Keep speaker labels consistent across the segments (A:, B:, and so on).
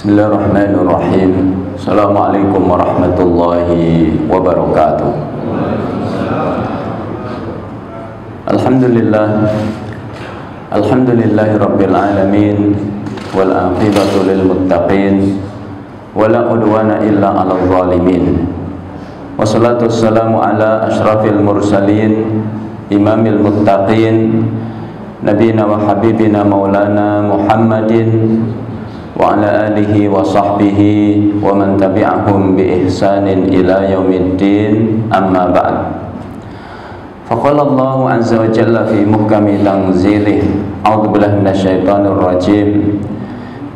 A: Bismillahirrahmanirrahim. Assalamualaikum warahmatullahi wabarakatuh. Alhamdulillahi rabbil alamin, wal aqibatu lil muttaqin, wala udwana illa 'alal zalimin. Wassalatu wassalamu ala asyrafil mursalin, imamil muttaqin, nabiyina wa habibina maulana Muhammadin wa ala alihi wa sahbihi wa man tabi'ahum bi ihsanin ila yaumiddin, amma ba'd. Faqala Allahu azza wa jalla fi muhkami tanzilih, a'udzu billahi minasyaitonir rajim,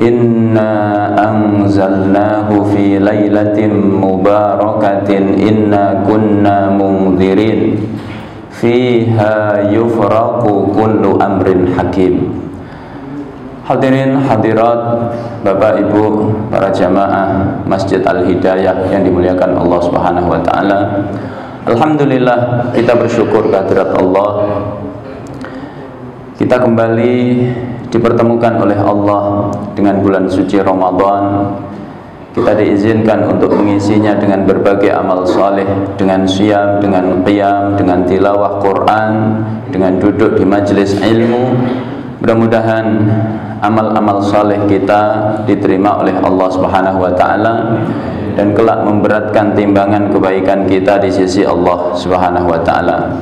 A: inna anzalnahu fi lailatin mubarakatin inna kunna munzirin fiha yufraqu kullu amrin hakim. Hadirin hadirat, Bapak Ibu, para jamaah Masjid Al-Hidayah yang dimuliakan Allah Subhanahu wa taala. Alhamdulillah, kita bersyukur kehadirat Allah. Kita kembali dipertemukan oleh Allah dengan bulan suci Ramadan. Kita diizinkan untuk mengisinya dengan berbagai amal saleh, dengan siyam, dengan qiyam, dengan tilawah Quran, dengan duduk di majelis ilmu. Mudah-mudahan amal-amal saleh kita diterima oleh Allah Subhanahu wa taala dan kelak memberatkan timbangan kebaikan kita di sisi Allah Subhanahu wa taala.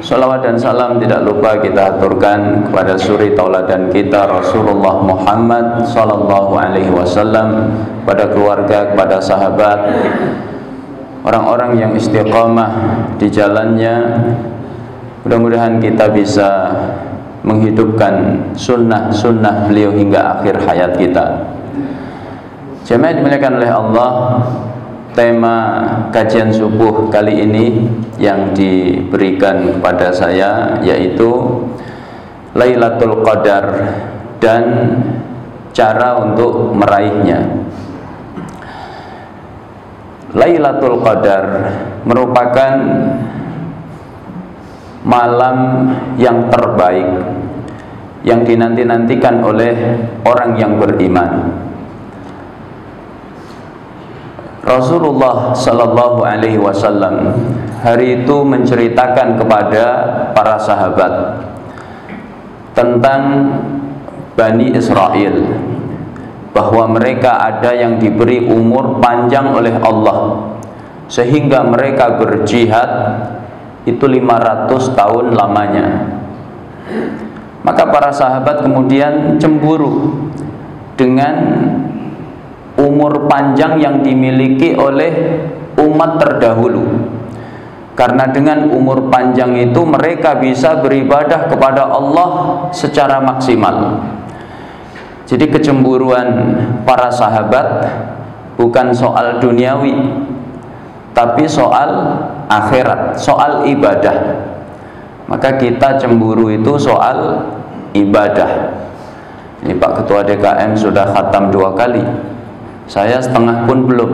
A: Shalawat dan salam tidak lupa kita aturkan kepada suri tauladan kita Rasulullah Muhammad sallallahu alaihi wasallam, kepada keluarga, kepada sahabat, orang-orang yang istiqamah di jalannya. Mudah-mudahan kita bisa menghidupkan sunnah-sunnah beliau hingga akhir hayat kita. Jemaah dimuliakan oleh Allah, tema kajian subuh kali ini yang diberikan kepada saya yaitu Lailatul Qadar dan cara untuk meraihnya. Lailatul Qadar merupakan malam yang terbaik yang dinanti-nantikan oleh orang yang beriman. Rasulullah sallallahu alaihi wasallam hari itu menceritakan kepada para sahabat tentang Bani Israel, bahwa mereka ada yang diberi umur panjang oleh Allah sehingga mereka berjihad itu 500 tahun lamanya. Maka para sahabat kemudian cemburu dengan umur panjang yang dimiliki oleh umat terdahulu, karena dengan umur panjang itu mereka bisa beribadah kepada Allah secara maksimal. Jadi kecemburuan para sahabat bukan soal duniawi, tapi soal akhirat, soal ibadah. Maka kita cemburu itu soal ibadah. Ini Pak Ketua DKM sudah khatam 2 kali, saya setengah pun belum.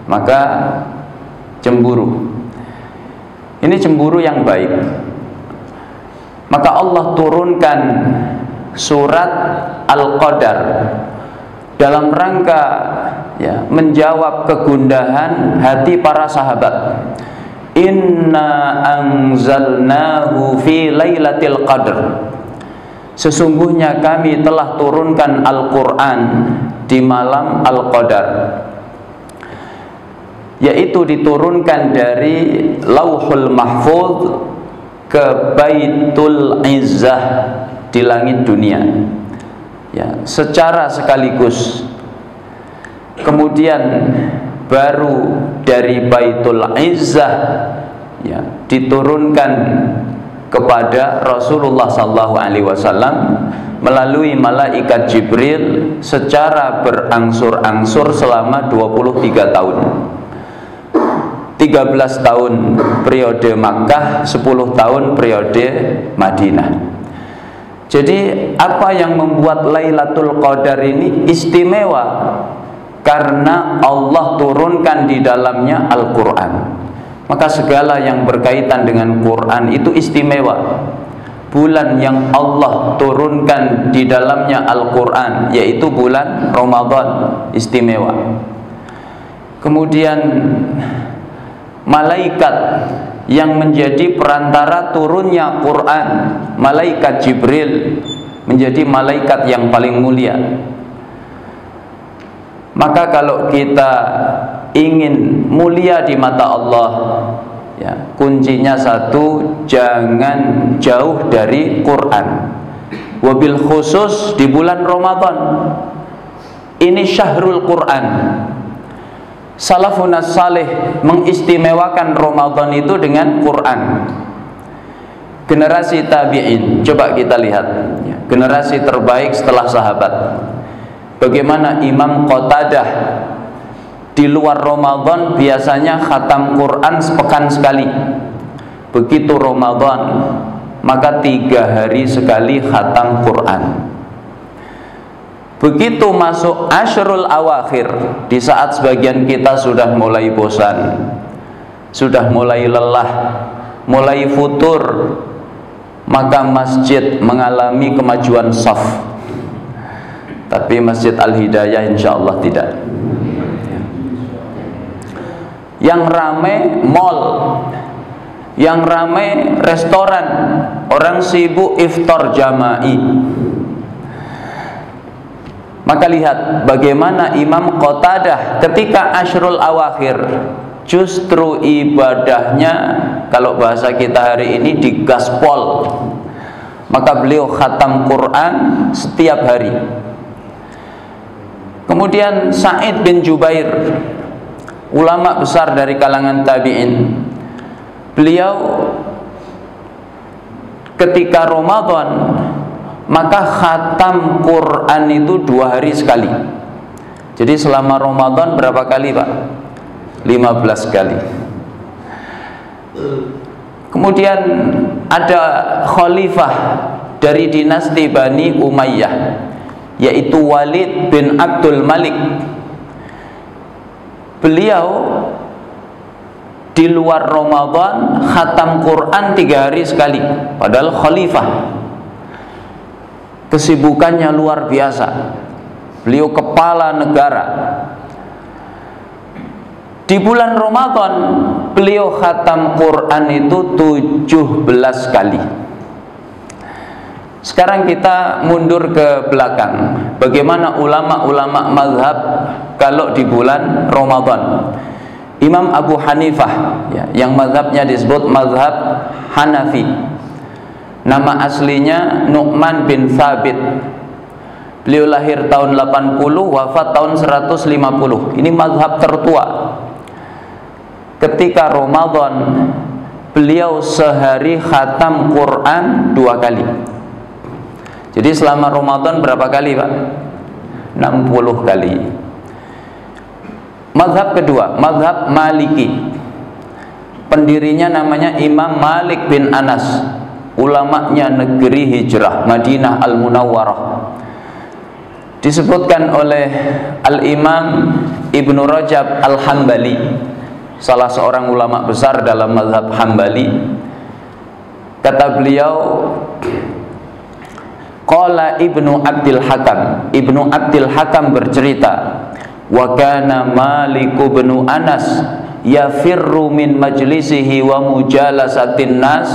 A: Maka cemburu. Ini cemburu yang baik. Maka Allah turunkan surat Al-Qadar dalam rangka menjawab kegundahan hati para sahabat. Inna anzalnahu fi lailatul qadr. Sesungguhnya kami telah turunkan Al-Quran di malam Al-Qadar, yaitu diturunkan dari Lauhul Mahfuz ke Baitul Izzah di langit dunia, secara sekaligus. Kemudian baru dari Baitul Izzah diturunkan kepada Rasulullah SAW melalui malaikat Jibril secara berangsur-angsur selama 23 tahun. 13 tahun periode Makkah, 10 tahun periode Madinah. Jadi apa yang membuat Lailatul Qadar ini istimewa? Karena Allah turunkan di dalamnya Al-Quran. Maka segala yang berkaitan dengan Quran itu istimewa. bulan yang Allah turunkan di dalamnya Al-Quran, yaitu bulan Ramadan istimewa. Kemudian malaikat yang menjadi perantara turunnya Quran, malaikat Jibril, menjadi malaikat yang paling mulia. Maka kalau kita ingin mulia di mata Allah, ya, kuncinya satu, jangan jauh dari Quran. Wabil khusus di bulan Ramadan ini syahrul Quran. Salafun salih mengistimewakan Ramadan itu dengan Quran. Generasi tabi'in, coba kita lihat, ya, generasi terbaik setelah sahabat. Bagaimana Imam Qatadah di luar Ramadan biasanya khatam Quran sepekan sekali. Begitu Ramadan, maka 3 hari sekali khatam Quran. Begitu masuk Ashrul Awakhir, di saat sebagian kita sudah mulai bosan, sudah mulai lelah, mulai futur, maka masjid mengalami kemajuan shaf. Tapi Masjid Al-Hidayah insya Allah tidak. Yang ramai mall, yang ramai restoran, orang sibuk iftar jama'i. Maka lihat bagaimana Imam Qatadah ketika Ashrul Awakhir, justru ibadahnya kalau bahasa kita hari ini digaspol. Maka beliau khatam Quran setiap hari. Kemudian Sa'id bin Jubair, ulama besar dari kalangan tabi'in, beliau ketika Ramadan maka khatam Quran itu 2 hari sekali. Jadi selama Ramadan berapa kali, Pak? 15 kali. Kemudian ada khalifah dari dinasti Bani Umayyah, yaitu Walid bin Abdul Malik. Beliau di luar Ramadan khatam Quran 3 hari sekali, padahal khalifah. Kesibukannya luar biasa. Beliau kepala negara. Di bulan Ramadan beliau khatam Quran itu 17 kali. Sekarang kita mundur ke belakang. Bagaimana ulama-ulama mazhab kalau di bulan Ramadan? Imam Abu Hanifah, ya, yang mazhabnya disebut mazhab Hanafi. Nama aslinya Nu'man bin Thabit. Beliau lahir tahun 80, wafat tahun 150. Ini mazhab tertua. Ketika Ramadan beliau sehari khatam Quran 2 kali. Jadi selama Ramadan berapa kali, Pak? 60 kali. Mazhab kedua, mazhab Maliki. Pendirinya namanya Imam Malik bin Anas. Ulamanya negeri hijrah Madinah Al-Munawwarah. Disebutkan oleh Al-Imam Ibnu Rajab Al-Hambali, salah seorang ulama besar dalam mazhab Hambali. Kata beliau, qala Ibnu Abdil Hakam, Ibnu Abdil Hakam bercerita, wa kana Malik bin Anas yafirru min majlisihi wa mujalasatin nas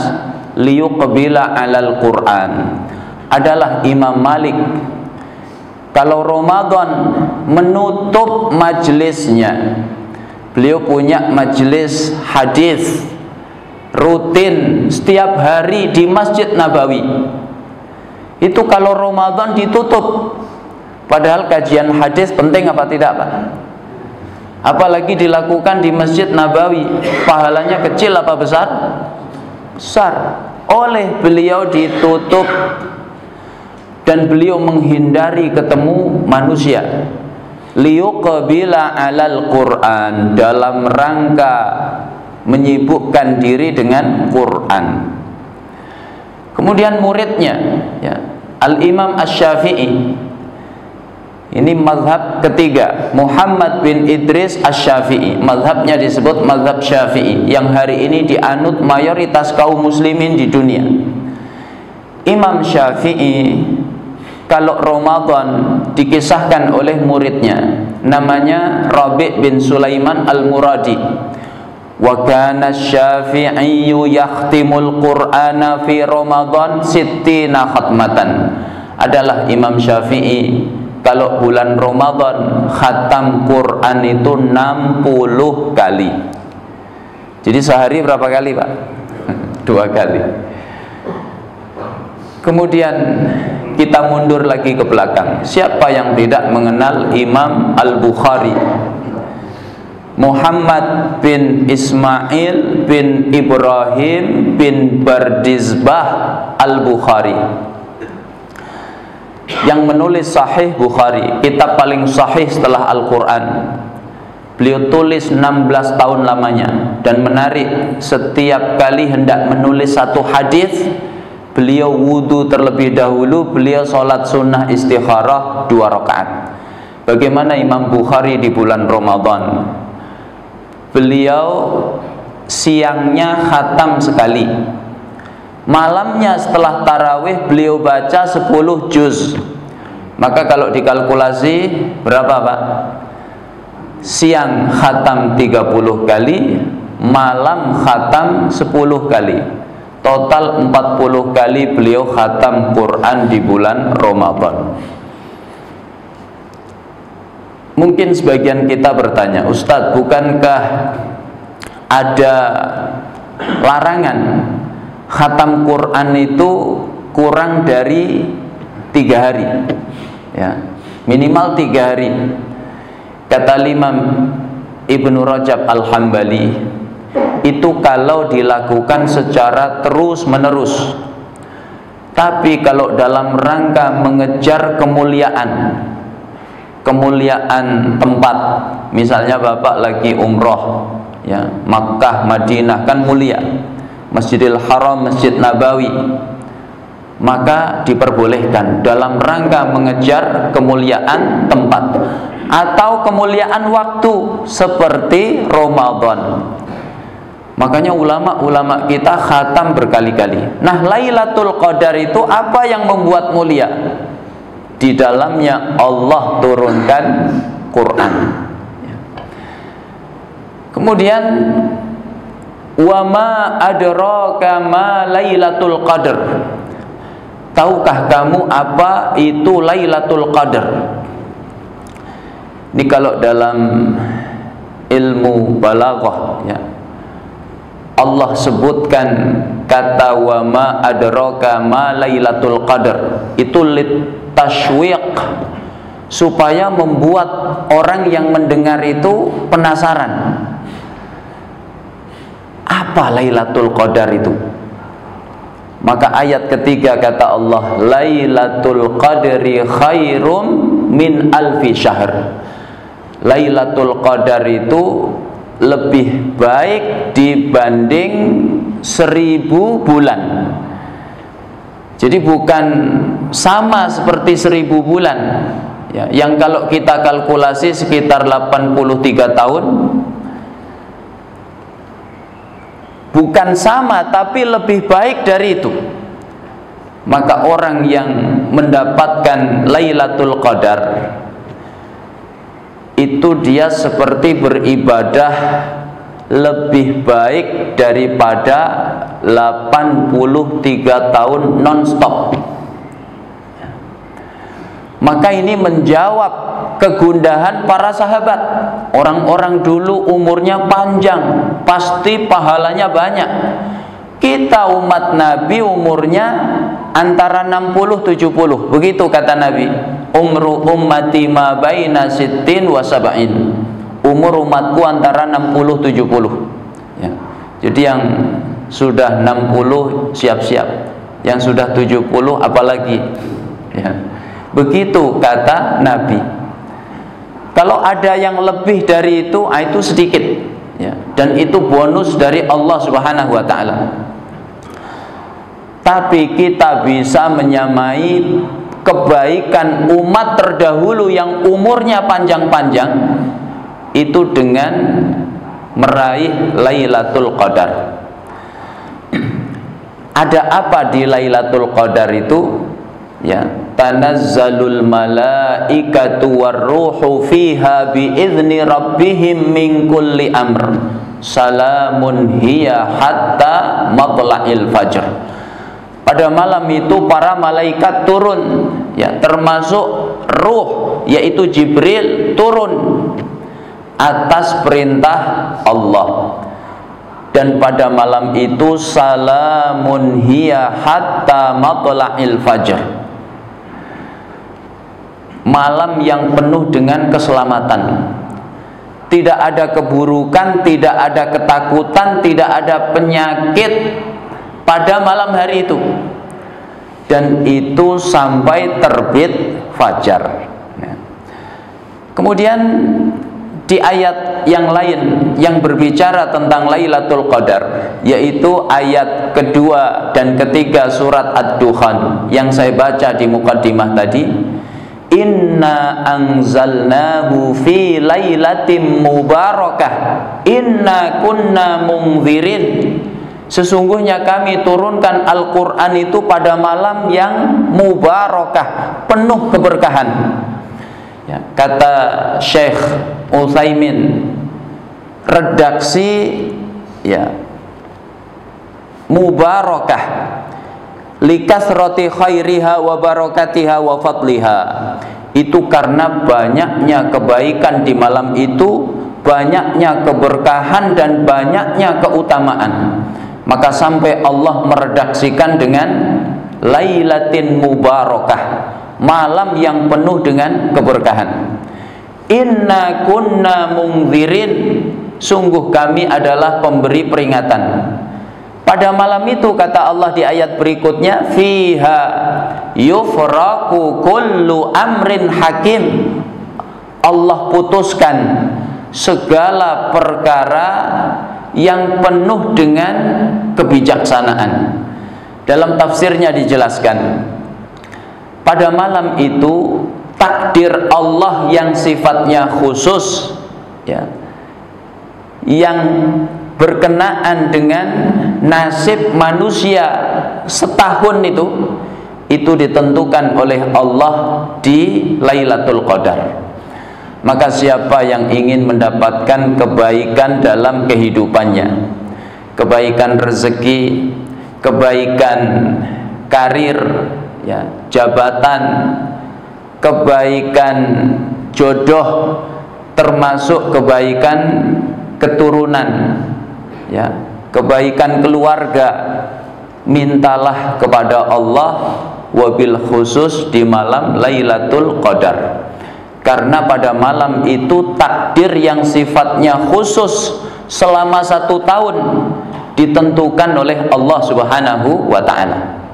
A: liyuqbila alal Quran. Adalah Imam Malik kalau Ramadan menutup majelisnya, beliau punya majelis hadis rutin setiap hari di Masjid Nabawi. Itu kalau Ramadan ditutup. Padahal kajian hadis penting apa tidak, Pak? Apalagi dilakukan di Masjid Nabawi, pahalanya kecil apa besar? Besar. Oleh beliau ditutup dan beliau menghindari ketemu manusia. Liyuqbila alal Quran, dalam rangka menyibukkan diri dengan Quran. Kemudian muridnya, ya, Al-Imam Asy-Syafi'i. Ini mazhab ketiga, Muhammad bin Idris Asy-Syafi'i. Mazhabnya disebut mazhab Syafi'i, yang hari ini dianut mayoritas kaum muslimin di dunia. Imam Syafi'i kalau Ramadan dikisahkan oleh muridnya namanya Rabi' bin Sulaiman Al-Muradi, wa kana Syafi'i yakhtimul Qur'ana fi Ramadan sittina khatmatan. Adalah Imam Syafi'i kalau bulan Ramadan khatam Quran itu 60 kali. Jadi sehari berapa kali, Pak? 2 kali. Kemudian kita mundur lagi ke belakang. Siapa yang tidak mengenal Imam Al-Bukhari? Muhammad bin Ismail bin Ibrahim bin Bardizbah Al-Bukhari, yang menulis Sahih Bukhari, kitab paling sahih setelah Al-Quran. Beliau tulis 16 tahun lamanya. Dan menarik, setiap kali hendak menulis satu hadis, beliau wudu terlebih dahulu, beliau sholat sunnah istikharah 2 rakaat. Bagaimana Imam Bukhari di bulan Ramadan? Beliau siangnya khatam sekali, malamnya setelah tarawih beliau baca 10 juz. Maka kalau dikalkulasi berapa, Pak? Siang khatam 30 kali, malam khatam 10 kali. Total 40 kali beliau khatam Quran di bulan Ramadan. Mungkin sebagian kita bertanya, Ustadz, bukankah ada larangan khatam Quran itu kurang dari 3 hari, ya, minimal 3 hari? Kata Imam Ibnu Rajab Al-Hambali, itu kalau dilakukan secara terus menerus. Tapi kalau dalam rangka mengejar kemuliaan tempat, misalnya Bapak lagi umroh, ya, Makkah, Madinah kan mulia, Masjidil Haram, Masjid Nabawi, maka diperbolehkan dalam rangka mengejar kemuliaan tempat atau kemuliaan waktu seperti Ramadan. Makanya ulama-ulama kita khatam berkali-kali. Nah, Lailatul Qadar itu apa yang membuat mulia? Di dalamnya Allah turunkan Quran. Kemudian, wa ma adraka ma Lailatul Qadar. Tahukah kamu apa itu Lailatul Qadar? Ini kalau dalam ilmu balaghah, ya, Allah sebutkan kata wa ma adraka ma Lailatul Qadar itu litashwiq, supaya membuat orang yang mendengar itu penasaran. Apa Lailatul Qadar itu? Maka ayat ketiga kata Allah, Lailatul Qadri khairum min alfi syahr. Lailatul Qadar itu lebih baik dibanding 1000 bulan. Jadi bukan sama seperti 1000 bulan, ya, yang kalau kita kalkulasi sekitar 83 tahun. Bukan sama, tapi lebih baik dari itu. Maka orang yang mendapatkan Lailatul Qadar itu dia seperti beribadah lebih baik daripada 83 tahun non-stop. Maka ini menjawab kegundahan para sahabat. Orang-orang dulu umurnya panjang, pasti pahalanya banyak. Kita umat Nabi umurnya antara 60-70. Begitu kata Nabi, umru ummati ma baina sittin wa sab'in. Umur umatku antara 60-70, ya. Jadi yang sudah 60 siap-siap, yang sudah 70 apalagi, ya. Begitu kata Nabi. Kalau ada yang lebih dari itu sedikit, ya. Dan itu bonus dari Allah Subhanahu wa ta'ala. Tapi kita bisa menyamai kebaikan umat terdahulu yang umurnya panjang-panjang itu dengan meraih Lailatul Qadar. Ada apa di Lailatul Qadar itu? Ya, tanazzalul malaikatu warruhu fiha biizni rabbihim min kulli amr. Salamun hiya hatta matla'il fajr. Pada malam itu para malaikat turun, ya, termasuk ruh yaitu Jibril turun atas perintah Allah. Dan pada malam itu salamun hiya hatta matla'il fajr. Malam yang penuh dengan keselamatan. Tidak ada keburukan, tidak ada ketakutan, tidak ada penyakit pada malam hari itu. Dan itu sampai terbit fajar. Kemudian di ayat yang lain yang berbicara tentang Lailatul Qadar, yaitu ayat kedua dan ketiga surat Ad-Dukhan yang saya baca di muqaddimah tadi, inna anzalnahu fi lailatin mubarakah inna kunna munzirin. Sesungguhnya kami turunkan Al-Quran itu pada malam yang mubarakah, penuh keberkahan. Ya, kata Syekh Utsaimin, redaksi ya mubarakah likasrati khairiha wa barakatiha wa fadliha, itu karena banyaknya kebaikan di malam itu, banyaknya keberkahan dan banyaknya keutamaan. Maka sampai Allah meredaksikan dengan Lailatin Mubarakah, malam yang penuh dengan keberkahan. Inna kunna munzirin, sungguh kami adalah pemberi peringatan. Pada malam itu kata Allah di ayat berikutnya, fiha yufraqu kullu amrin hakim. Allah putuskan segala perkara yang penuh dengan kebijaksanaan. Dalam tafsirnya dijelaskan, pada malam itu takdir Allah yang sifatnya khusus, ya, yang berkenaan dengan nasib manusia setahun itu ditentukan oleh Allah di Lailatul Qadar. Maka siapa yang ingin mendapatkan kebaikan dalam kehidupannya, kebaikan rezeki, kebaikan karir, ya, jabatan, kebaikan jodoh, termasuk kebaikan keturunan, ya, kebaikan keluarga, mintalah kepada Allah wabil khusus di malam Lailatul Qadar. Karena pada malam itu takdir yang sifatnya khusus selama 1 tahun ditentukan oleh Allah Subhanahu wa ta'ala.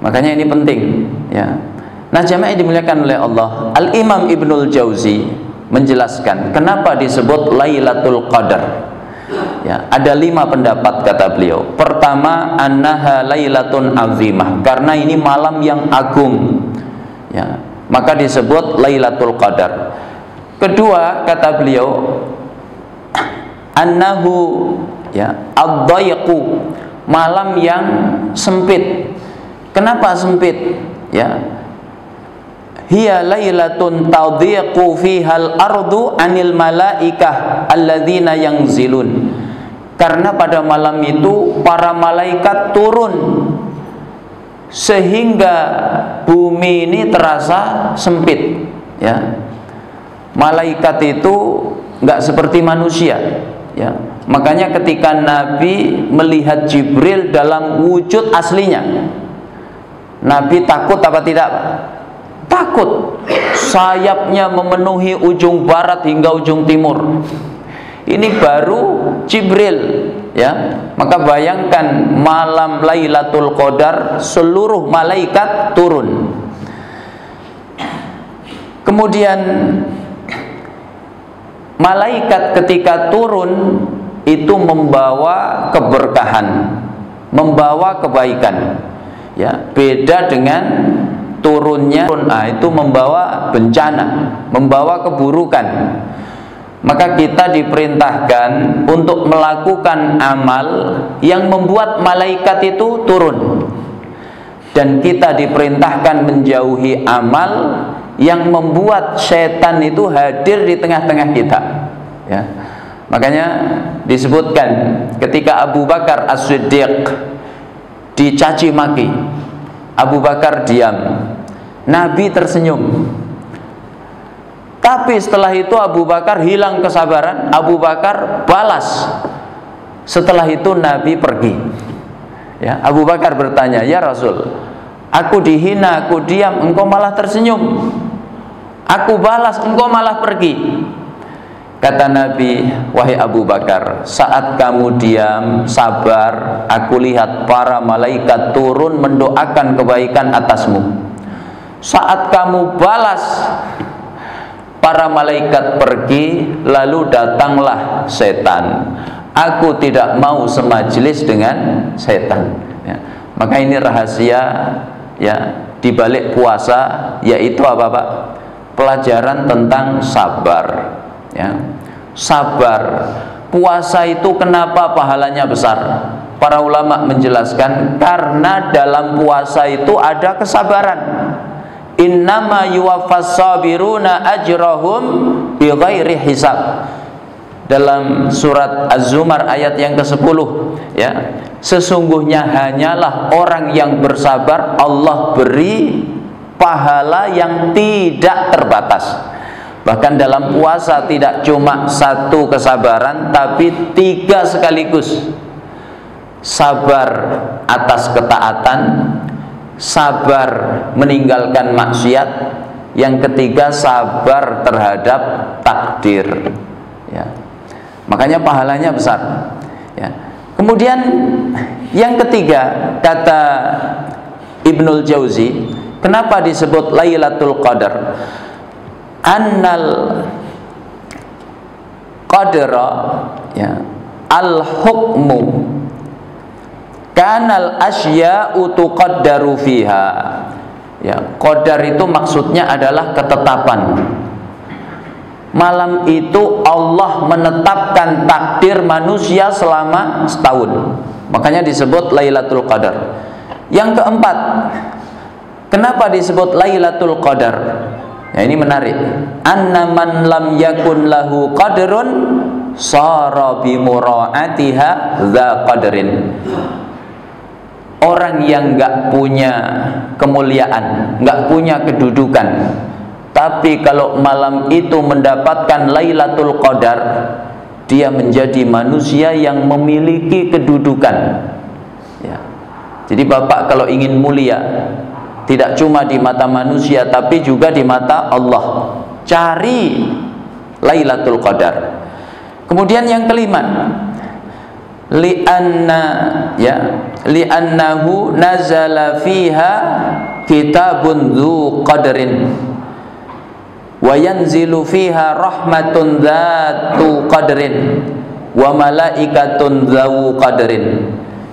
A: Makanya ini penting, ya. Nah, jamaah yang dimuliakan oleh Allah, Al-Imam Ibnul Jauzi menjelaskan kenapa disebut Lailatul Qadar. Ya, ada 5 pendapat kata beliau. Pertama, annaha lailatun azimah, karena ini malam yang agung, ya, maka disebut Lailatul Qadar. Kedua, kata beliau, annahu, ya, ad-dayqu, malam yang sempit. Kenapa sempit? Ya, hiya lailatun tadhiqu fihal ardu anil malaikah alladzina yanzilun. Karena pada malam itu para malaikat turun sehingga bumi ini terasa sempit, ya. Malaikat itu nggak seperti manusia, ya. Makanya ketika Nabi melihat Jibril dalam wujud aslinya, Nabi takut apa tidak? Takut. Sayapnya memenuhi ujung barat hingga ujung timur. Ini baru Jibril, ya. Maka bayangkan malam Lailatul Qadar seluruh malaikat turun. Kemudian malaikat ketika turun itu membawa keberkahan, membawa kebaikan, ya. Beda dengan turunnya itu membawa bencana, membawa keburukan. maka kita diperintahkan untuk melakukan amal yang membuat malaikat itu turun, dan kita diperintahkan menjauhi amal yang membuat setan itu hadir di tengah-tengah kita, ya. Makanya disebutkan ketika Abu Bakar As-Siddiq dicaci maki, Abu Bakar diam, Nabi tersenyum. Tapi setelah itu Abu Bakar hilang kesabaran, Abu Bakar balas. Setelah itu Nabi pergi, ya. Abu Bakar bertanya, "Ya Rasul, aku dihina, aku diam, engkau malah tersenyum. Aku balas, engkau malah pergi." Kata Nabi, "Wahai Abu Bakar, saat kamu diam, sabar, aku lihat para malaikat turun mendoakan kebaikan atasmu. Saat kamu balas, para malaikat pergi, lalu datanglah setan. Aku tidak mau semajlis dengan setan." Ya. Maka ini rahasia, ya, di balik puasa, yaitu apa, Pak? Pelajaran tentang sabar, ya. Sabar. Puasa itu kenapa pahalanya besar? Para ulama menjelaskan karena dalam puasa itu ada kesabaran. Innama yuwaffas sabiruna ajrahum bighairi hisab. Dalam surat Az-Zumar ayat yang ke-10, ya. Sesungguhnya hanyalah orang yang bersabar Allah beri pahala yang tidak terbatas. Bahkan dalam puasa tidak cuma satu kesabaran, tapi 3 sekaligus. Sabar atas ketaatan, sabar meninggalkan maksiat, yang ketiga sabar terhadap takdir, ya. Makanya pahalanya besar, ya. Kemudian yang ketiga, kata Ibnul Jauzi, kenapa disebut Lailatul Qadar? Annal qadra, ya, al-hukmu kanal asya'u tuqaddaru fiha. Ya, qadar itu maksudnya adalah ketetapan. Malam itu Allah menetapkan takdir manusia selama setahun. Makanya disebut Lailatul Qadar. Yang keempat, kenapa disebut Lailatul Qadar? Ya, ini menarik. Anna man lam yakun lahu qadrun sara bi mura'atiha dza qadrin. Orang yang enggak punya kemuliaan, enggak punya kedudukan, tapi kalau malam itu mendapatkan Lailatul Qadar, dia menjadi manusia yang memiliki kedudukan, ya. Jadi Bapak kalau ingin mulia, tidak cuma di mata manusia tapi juga di mata Allah, cari Lailatul Qadar. Kemudian yang kelima, li'annahu nazala fiha kitabun dzu qadrin wa yanzilu fiha rahmatun dzatu qadrin wa malaikatun dzu qadrin.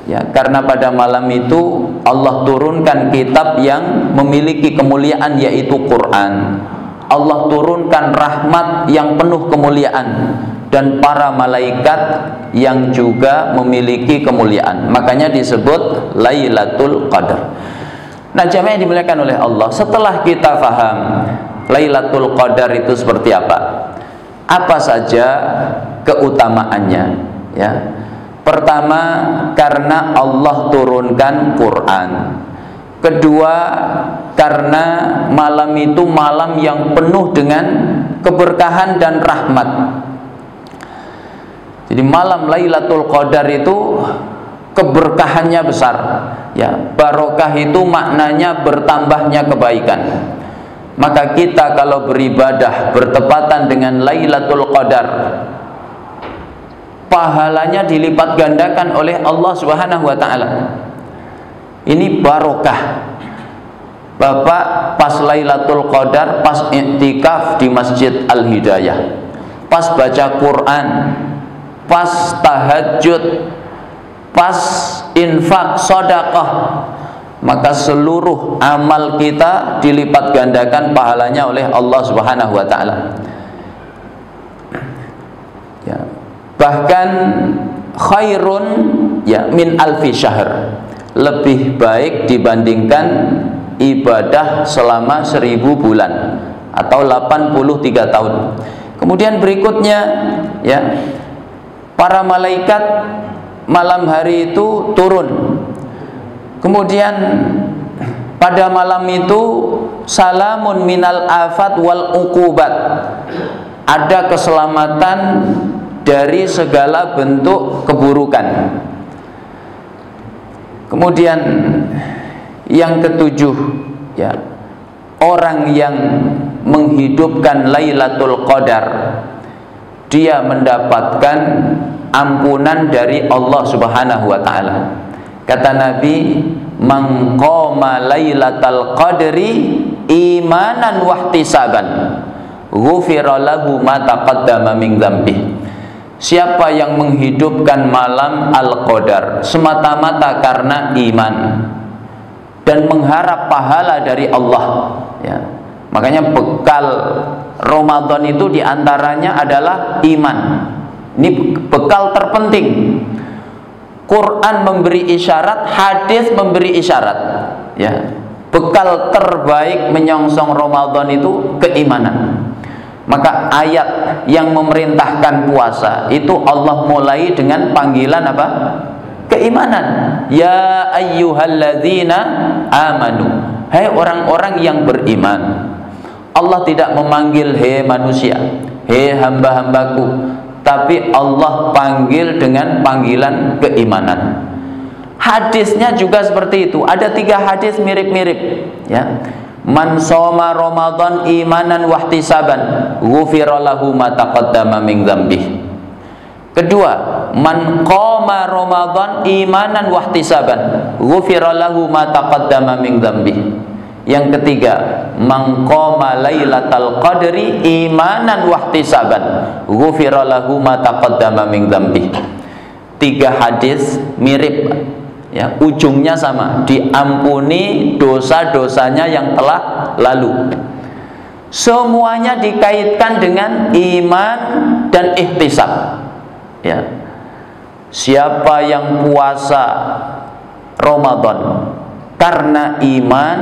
A: Ya, karena pada malam itu Allah turunkan kitab yang memiliki kemuliaan, yaitu Quran. Allah turunkan rahmat yang penuh kemuliaan dan para malaikat yang juga memiliki kemuliaan. Makanya disebut Lailatul Qadar. Nah, jamaah yang dimuliakan oleh Allah, setelah kita faham Lailatul Qadar itu seperti apa saja keutamaannya, ya. Pertama, karena Allah turunkan Quran. Kedua, karena malam itu malam yang penuh dengan keberkahan dan rahmat. Jadi malam Lailatul Qadar itu keberkahannya besar, ya. Barokah itu maknanya bertambahnya kebaikan. Maka kita kalau beribadah bertepatan dengan Lailatul Qadar, pahalanya dilipat gandakan oleh Allah Subhanahu wa taala. Ini barokah. Bapak pas Lailatul Qadar, pas i'tikaf di Masjid Al-Hidayah, pas baca Quran, pas tahajud, pas infak sedekah, maka seluruh amal kita dilipat gandakan pahalanya oleh Allah Subhanahu wa taala. bahkan khairun ya min alfi syahr, lebih baik dibandingkan ibadah selama 1000 bulan atau 83 tahun. Kemudian berikutnya ya, para malaikat malam hari itu turun. Kemudian pada malam itu salamun minal afat wal uqubat, ada keselamatan dari segala bentuk keburukan. Kemudian yang ketujuh ya, orang yang menghidupkan Lailatul Qadar, dia mendapatkan ampunan dari Allah Subhanahu wa taala. Kata Nabi, "Man qama Lailatul Qadri imanan wahtisaban, ghufira lahu ma taqaddama min dzambih." Siapa yang menghidupkan malam Al-Qadar semata-mata karena iman dan mengharap pahala dari Allah ya. Makanya bekal Ramadan itu diantaranya adalah iman. Ini bekal terpenting. Quran memberi isyarat, hadis memberi isyarat ya. Bekal terbaik menyongsong Ramadan itu keimanan. Maka ayat yang memerintahkan puasa itu Allah mulai dengan panggilan apa? Keimanan. Ya ayyuhalladzina amanu, hai orang-orang yang beriman. Allah tidak memanggil hei manusia, hei hamba-hambaku, tapi Allah panggil dengan panggilan keimanan. Hadisnya juga seperti itu. Ada 3 hadis mirip-mirip ya. Man shoma Ramadan imanan wahtisaban, ghufira lahu ma taqaddama min dzambih. Kedua, man qama Ramadan imanan wahtisaban, ghufira lahu ma taqaddama min dzambih. Yang ketiga, man qama Lailatul Qadri imanan wahtisaban, ghufira lahu ma taqaddama min dzambih. 3 hadis mirip ya, ujungnya sama, diampuni dosa-dosanya yang telah lalu. Semuanya dikaitkan dengan iman dan ihtisab ya. Siapa yang puasa Ramadan karena iman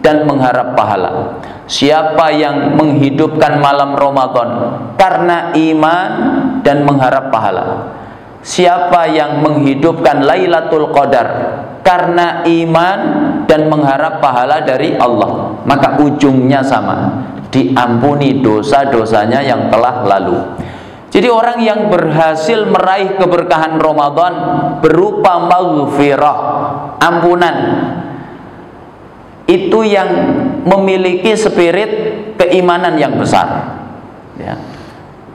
A: dan mengharap pahala, siapa yang menghidupkan malam Ramadan karena iman dan mengharap pahala, siapa yang menghidupkan Lailatul Qadar karena iman dan mengharap pahala dari Allah, maka ujungnya sama, diampuni dosa-dosanya yang telah lalu. Jadi orang yang berhasil meraih keberkahan Ramadan berupa maghfirah, ampunan, itu yang memiliki spirit keimanan yang besar ya.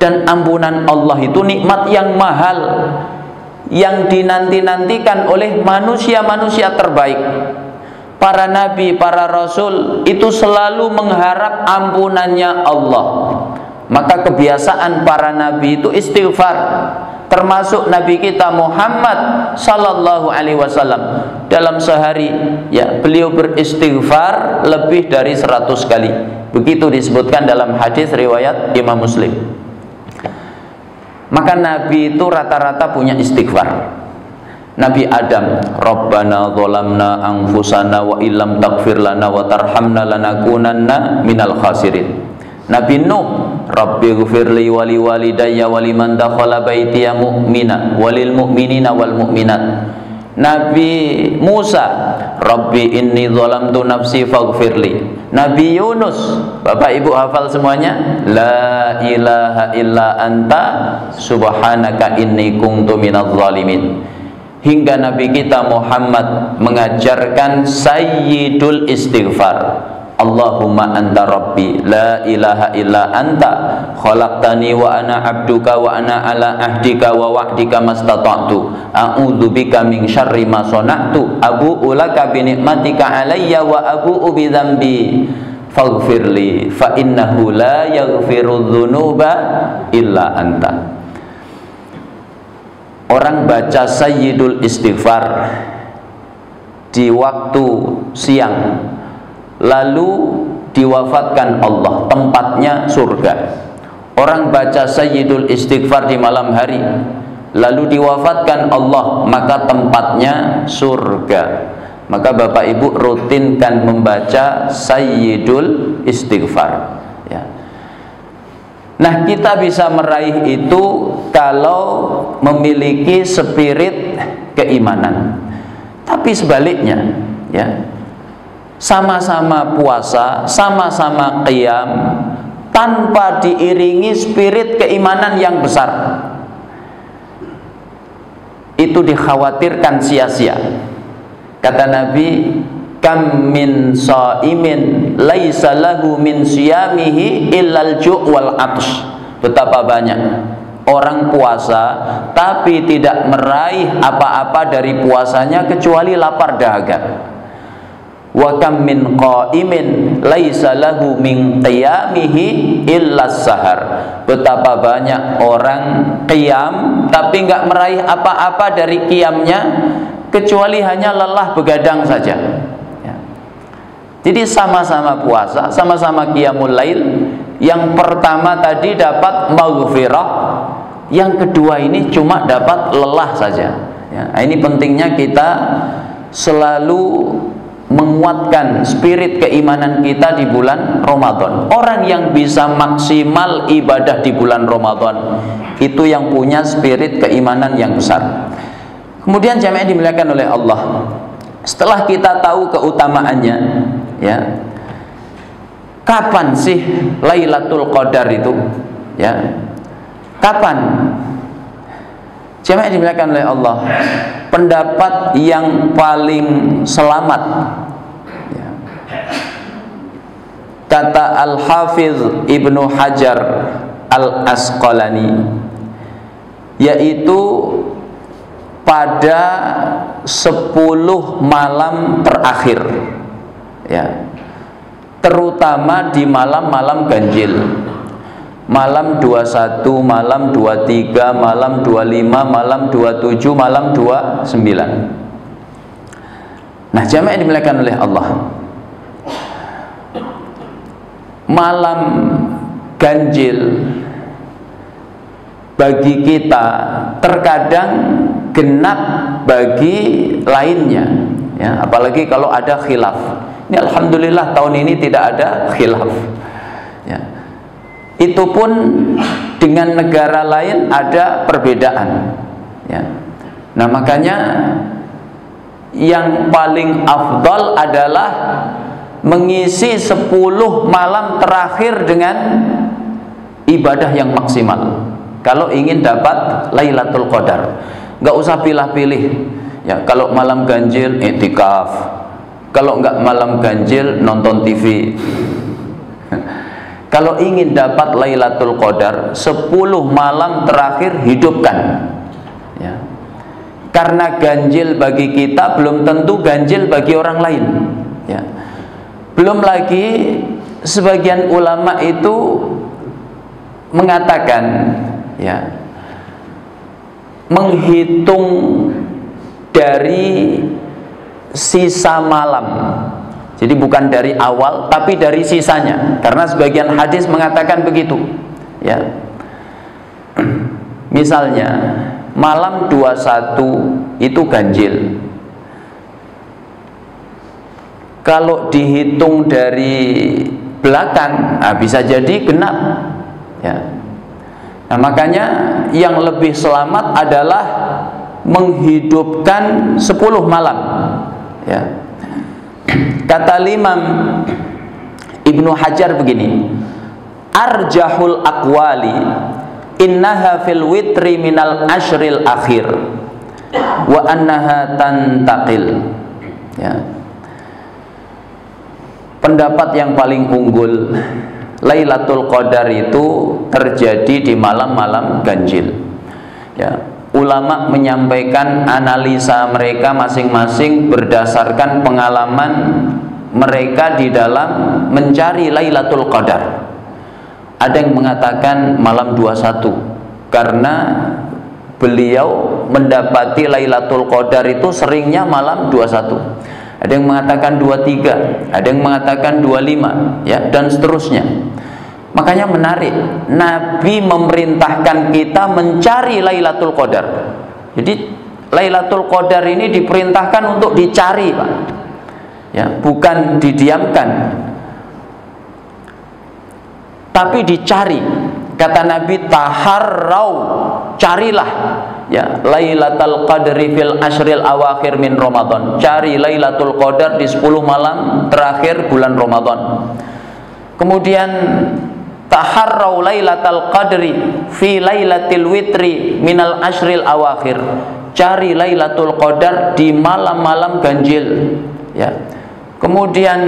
A: Dan ampunan Allah itu nikmat yang mahal, yang dinanti-nantikan oleh manusia-manusia terbaik. Para nabi, para rasul itu selalu mengharap ampunannya Allah. Maka kebiasaan para nabi itu istighfar. Termasuk nabi kita Muhammad sallallahu alaihi wasallam, dalam sehari ya beliau beristighfar lebih dari 100 kali. Begitu disebutkan dalam hadis riwayat Imam Muslim. Maka Nabi itu rata-rata punya istighfar. Nabi Adam, Rabbana dzalamna anfusana wa illam taghfir lana wa tarhamna lanakunanna minal khasirin. Nabi Nuh, Rabbi ghfirli wa li walidayya wa liman dakhala baitiya mu'mina walil mu'minina wal mu'minat. Nabi Musa, Rabbi inni dzalamtu nafsi faghfirli. Nabi Yunus, Bapak Ibu hafal semuanya, La ilaha illa anta subhanaka inni kuntu minadz zalimin. Hingga Nabi kita Muhammad mengajarkan sayyidul istighfar, Allahumma anta rabbi la ilaha illa anta khalaqtani wa ana abduka wa ana ala ahdika wa wa'dika mastata'tu a'udzubika min syarri ma sana'tu abu'u laka bi ni'matika alayya wa abu'u bi dzambi faghfirli fa innahu la yaghfiru dzunuba illa anta. Orang baca sayyidul istighfar di waktu siang lalu diwafatkan Allah, tempatnya surga. orang baca sayyidul istighfar di malam hari lalu diwafatkan Allah, maka tempatnya surga. Maka Bapak Ibu rutinkan membaca sayyidul istighfar ya. Nah, kita bisa meraih itu kalau memiliki spirit keimanan. Tapi sebaliknya ya, sama-sama puasa, sama-sama qiyam tanpa diiringi spirit keimanan yang besar, itu dikhawatirkan sia-sia. Kata Nabi, kam min shaimin laisa lahu min siyamihi illal ju' wal 'atsh. Betapa banyak orang puasa tapi tidak meraih apa-apa dari puasanya kecuali lapar dahaga. Wa kam min qaimin laisa lahu min qiyamihi illas sahar. Betapa banyak orang qiyam tapi enggak meraih apa-apa dari qiyamnya kecuali hanya lelah begadang saja ya. Jadi sama-sama puasa, sama-sama qiyamul lail. Yang pertama tadi dapat maghfirah, yang kedua ini cuma dapat lelah saja ya. Nah, ini pentingnya kita selalu menguatkan spirit keimanan kita di bulan Ramadan. Orang yang bisa maksimal ibadah di bulan Ramadan itu yang punya spirit keimanan yang besar. Kemudian jamaah dimuliakan oleh Allah, setelah kita tahu keutamaannya ya, kapan sih Lailatul Qadar itu ya? Kapan? Jamaah dimuliakan oleh Allah, pendapat yang paling selamat ya, kata Al-Hafiz Ibnu Hajar Al-Asqalani, yaitu pada 10 malam terakhir ya, terutama di malam-malam ganjil, malam 21, malam 23, malam 25, malam 27, malam 29. Nah, jamaah yang dimuliakan oleh Allah, malam ganjil bagi kita terkadang genap bagi lainnya ya, apalagi kalau ada khilaf. Ini alhamdulillah tahun ini tidak ada khilaf ya. Itu pun dengan negara lain ada perbedaan ya. Nah, makanya yang paling afdal adalah mengisi 10 malam terakhir dengan ibadah yang maksimal kalau ingin dapat Lailatul Qadar. Nggak usah pilih-pilih ya, kalau malam ganjil i'tikaf, kalau nggak malam ganjil nonton TV. Kalau ingin dapat Lailatul Qadar, 10 malam terakhir hidupkan ya. Karena ganjil bagi kita belum tentu ganjil bagi orang lain ya. Belum lagi sebagian ulama itu mengatakan ya, menghitung dari sisa malam. Jadi bukan dari awal tapi dari sisanya, karena sebagian hadis mengatakan begitu ya. Misalnya malam 21 itu ganjil, kalau dihitung dari belakang bisa jadi genap ya. Nah, makanya yang lebih selamat adalah menghidupkan 10 malam ya. Kata Imam Ibnu Hajar begini, arjahul aqwali innaha fil witri minal ashril akhir wa annaha tantaqil ya. Pendapat yang paling unggul, Lailatul Qadar itu terjadi di malam-malam ganjil ya. Ulama menyampaikan analisa mereka masing-masing berdasarkan pengalaman mereka di dalam mencari Lailatul Qadar. Ada yang mengatakan malam 21 karena beliau mendapati Lailatul Qadar itu seringnya malam 21. Ada yang mengatakan 23, ada yang mengatakan 25 ya, dan seterusnya. Makanya menarik, Nabi memerintahkan kita mencari Lailatul Qadar. Jadi Lailatul Qadar ini diperintahkan untuk dicari, Pak. Ya, bukan didiamkan, tapi dicari. Kata Nabi, taharrau, carilah ya Lailatul Qadri fil ashril awakhir min Ramadan. Cari Lailatul Qadar di 10 malam terakhir bulan Ramadan. Kemudian taharrau Lailatul Qadri fi lailatil witri minal ashril awakhir. Cari Lailatul Qadar di malam-malam ganjil, ya. Kemudian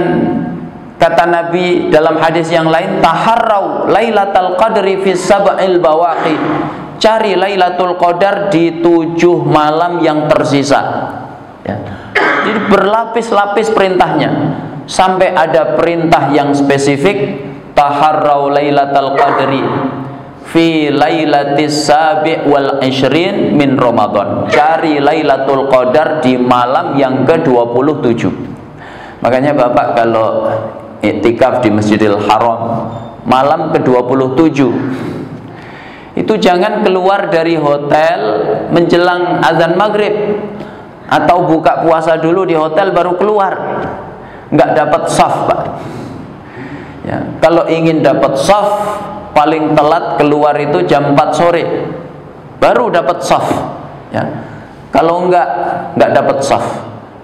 A: kata Nabi dalam hadis yang lain, taharrau Lailatul Qadri fi sab'il bawaqi. Cari Lailatul Qadar di 7 malam yang tersisa, ya. Jadi berlapis-lapis perintahnya, sampai ada perintah yang spesifik, taharrau Lailatul Qadri fi lailatis sabi' wal ishrin min Ramadan. Cari Lailatul Qadar di malam yang ke-27. Makanya Bapak kalau iktikaf di Masjidil Haram malam ke-27 itu jangan keluar dari hotel menjelang azan maghrib, atau buka puasa dulu di hotel baru keluar. Nggak dapat shaf, Pak. Ya, kalau ingin dapat shaf paling telat keluar itu jam 4 sore baru dapat shaf, ya. Kalau nggak dapat shaf,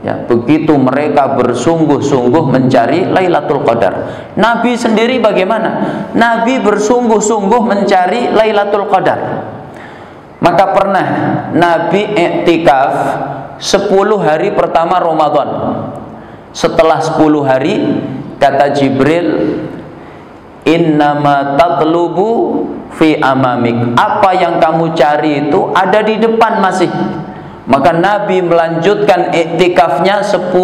A: ya. Begitu mereka bersungguh-sungguh mencari Lailatul Qadar. Nabi sendiri bagaimana? Nabi bersungguh-sungguh mencari Lailatul Qadar. Maka pernah Nabi iktikaf 10 hari pertama Ramadan. Setelah 10 hari kata Jibril, innama tatlubu fi amamik. Apa yang kamu cari itu ada di depan masih. Maka Nabi melanjutkan iktikafnya 10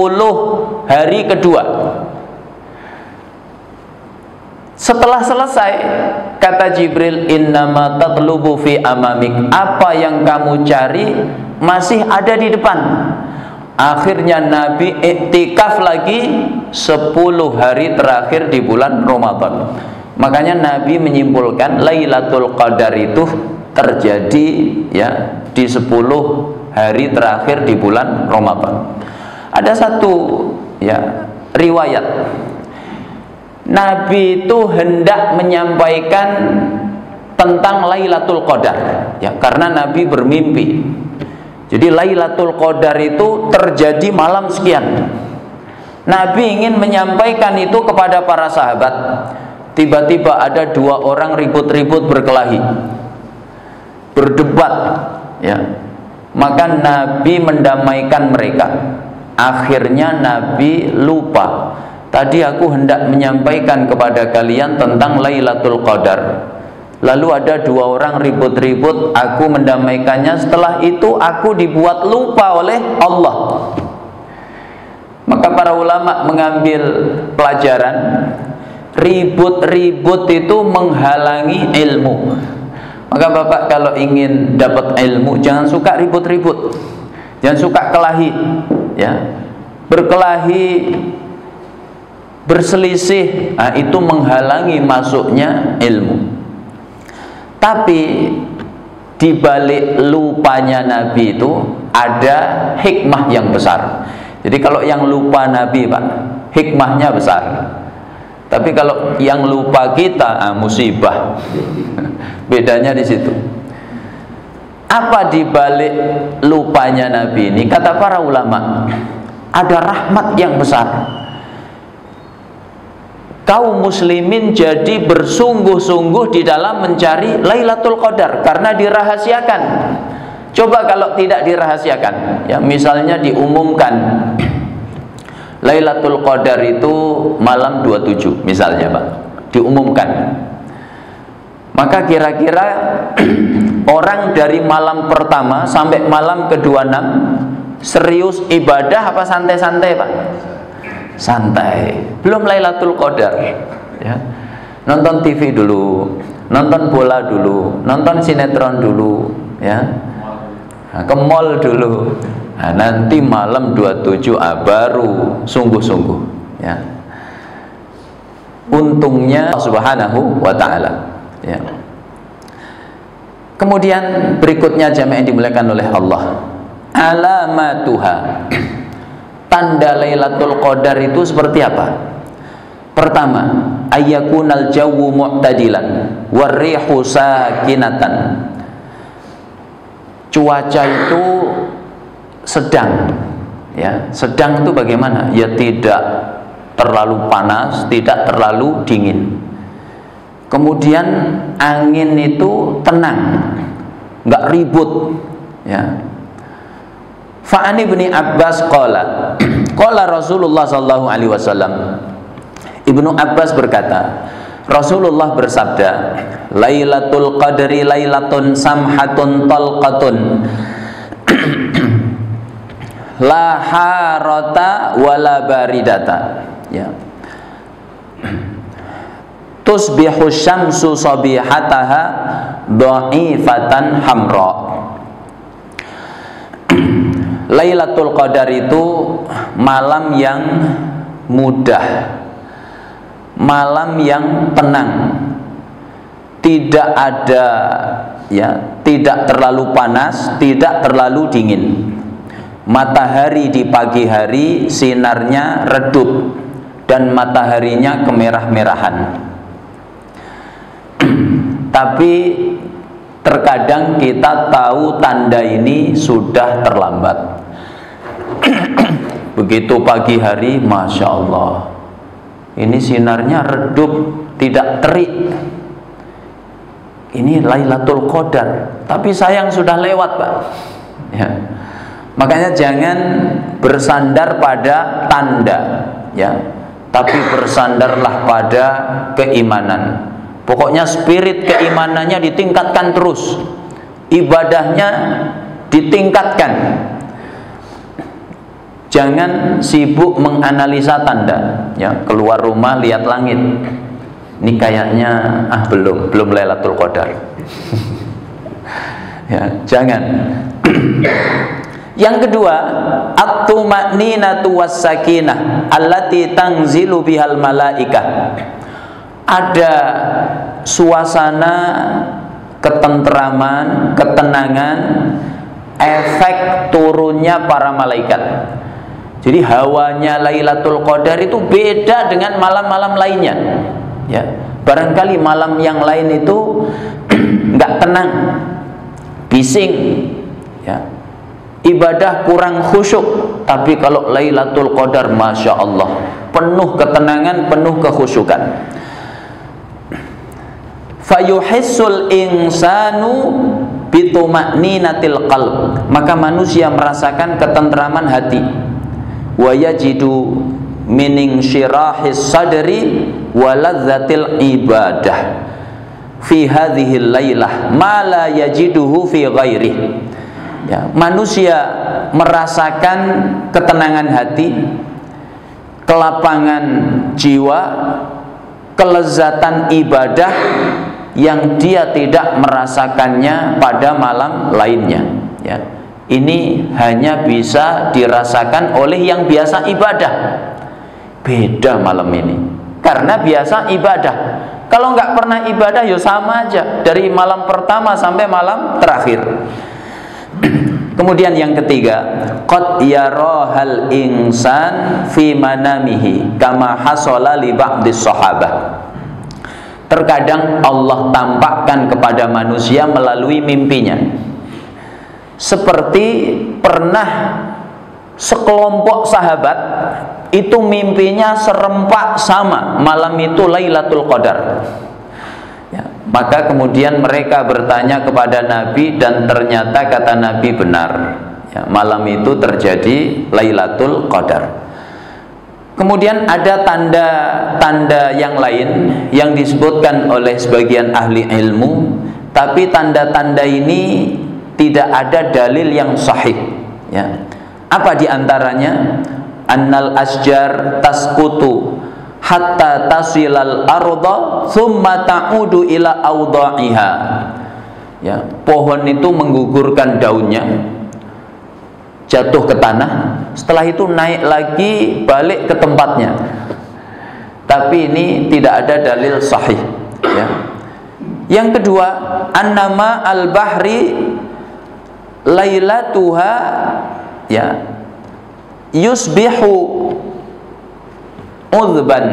A: hari kedua. Setelah selesai kata Jibril, innama tatlubu fi amamik. Apa yang kamu cari masih ada di depan. Akhirnya Nabi iktikaf lagi 10 hari terakhir di bulan Ramadan. Makanya Nabi menyimpulkan Lailatul Qadar itu terjadi ya di 10 hari terakhir di bulan Ramadan. Ada satu ya riwayat Nabi itu hendak menyampaikan tentang Lailatul Qadar, ya, karena Nabi bermimpi. Jadi Lailatul Qadar itu terjadi malam sekian. Nabi ingin menyampaikan itu kepada para sahabat. Tiba-tiba ada 2 orang ribut-ribut berkelahi, berdebat, ya. Maka Nabi mendamaikan mereka. Akhirnya Nabi lupa, tadi aku hendak menyampaikan kepada kalian tentang Lailatul Qadar. Lalu ada 2 orang ribut-ribut, aku mendamaikannya. Setelah itu aku dibuat lupa oleh Allah. Maka para ulama mengambil pelajaran, ribut-ribut itu menghalangi ilmu. Maka Bapak kalau ingin dapat ilmu, jangan suka ribut-ribut, jangan suka kelahi, ya. Berkelahi, berselisih, nah, itu menghalangi masuknya ilmu. Tapi di balik lupanya Nabi itu ada hikmah yang besar. Jadi kalau yang lupa Nabi, Pak, hikmahnya besar. Tapi kalau yang lupa kita, musibah. Bedanya di situ. Apa di balik lupanya Nabi ini? Kata para ulama, ada rahmat yang besar. Kaum muslimin jadi bersungguh-sungguh di dalam mencari Lailatul Qadar karena dirahasiakan. Coba kalau tidak dirahasiakan, ya, misalnya diumumkan Lailatul Qadar itu malam 27 misalnya, Pak, diumumkan. Maka kira-kira orang dari malam pertama sampai malam ke-26 serius ibadah apa santai-santai, Pak? Santai, belum Lailatul Qadar, ya. Nonton TV dulu, nonton bola dulu, nonton sinetron dulu, ya. Nah, ke mall dulu. Nah, nanti malam 27 baru sungguh-sungguh, ya. untungnya Subhanahu wa ta'ala, ya. Kemudian berikutnya jamaah yang dimuliakan oleh Allah, alamatuha, tanda Lailatul Qadar itu seperti apa? Pertama, ayyakunal jawwu mu'tadilan warrihu sakinatan, cuaca itu sedang, ya. Sedang itu bagaimana? Ya tidak terlalu panas, tidak terlalu dingin. Kemudian angin itu tenang, nggak ribut, ya. Fa'an ibni Abbas qala qala Rasulullah sallallahu alaihi wasallam, Ibnu Abbas berkata, Rasulullah bersabda, Lailatul Qadri lailatun samhatun talqatun la harata wala baridata, ya. Tusbihu syamsu sabihataha dha'ifatan hamra. Lailatul Qadar itu malam yang mudah, malam yang tenang, tidak ada, ya, tidak terlalu panas, tidak terlalu dingin. Matahari di pagi hari sinarnya redup dan mataharinya kemerah-merahan. Tapi terkadang kita tahu tanda ini sudah terlambat. Begitu pagi hari, Masya Allah, ini sinarnya redup, tidak terik. Ini Lailatul Qadar, tapi sayang sudah lewat, Pak, ya. Makanya jangan bersandar pada tanda, ya, tapi bersandarlah pada keimanan. Pokoknya spirit keimanannya ditingkatkan terus, ibadahnya ditingkatkan. Jangan sibuk menganalisa tanda, ya. Keluar rumah lihat langit, ini kayaknya belum Lailatul Qadar. Ya, jangan. Yang kedua, at-tuma'ninatu was-sakinah allati tanzilu bihal malaikah. Ada suasana ketentraman, ketenangan, efek turunnya para malaikat. Jadi hawanya Lailatul Qadar itu beda dengan malam-malam lainnya, ya. Barangkali malam yang lain itu nggak tenang, bising, ya, ibadah kurang khusyuk. Tapi kalau Lailatul Qadar, Masya Allah, penuh ketenangan, penuh kekhusyukan. Fayuhissul insanu bituma'ninatil qalb, maka manusia merasakan ketentraman hati. Wa yajidu min syirahis sadri wa ladzatil ibadah fi hadhihi lailah ma la yajiduhu fi ghairi. Ya, manusia merasakan ketenangan hati, kelapangan jiwa, kelezatan ibadah yang dia tidak merasakannya pada malam lainnya, ya. Ini hanya bisa dirasakan oleh yang biasa ibadah. Beda malam ini, karena biasa ibadah. Kalau nggak pernah ibadah, ya sama aja dari malam pertama sampai malam terakhir. Kemudian yang ketiga, qad yarahal insan fi manamihi kama hasala li ba'dis sahabah. Terkadang Allah tampakkan kepada manusia melalui mimpinya, seperti pernah sekelompok sahabat itu mimpinya serempak sama, malam itu Lailatul Qadar, ya. Maka kemudian mereka bertanya kepada Nabi, dan ternyata kata Nabi benar, ya, malam itu terjadi Lailatul Qadar. Kemudian ada tanda-tanda yang lain yang disebutkan oleh sebagian ahli ilmu, tapi tanda-tanda ini tidak ada dalil yang sahih, ya. Apa diantaranya? Annal asjar tasqutu hatta tasilal arda thumma ta'udu ila awda'iha, ya. Pohon itu menggugurkan daunnya, jatuh ke tanah, setelah itu naik lagi balik ke tempatnya. tapi ini tidak ada dalil sahih, ya. Yang kedua, annama al-bahri lailatuha, ya, yusbihu udban.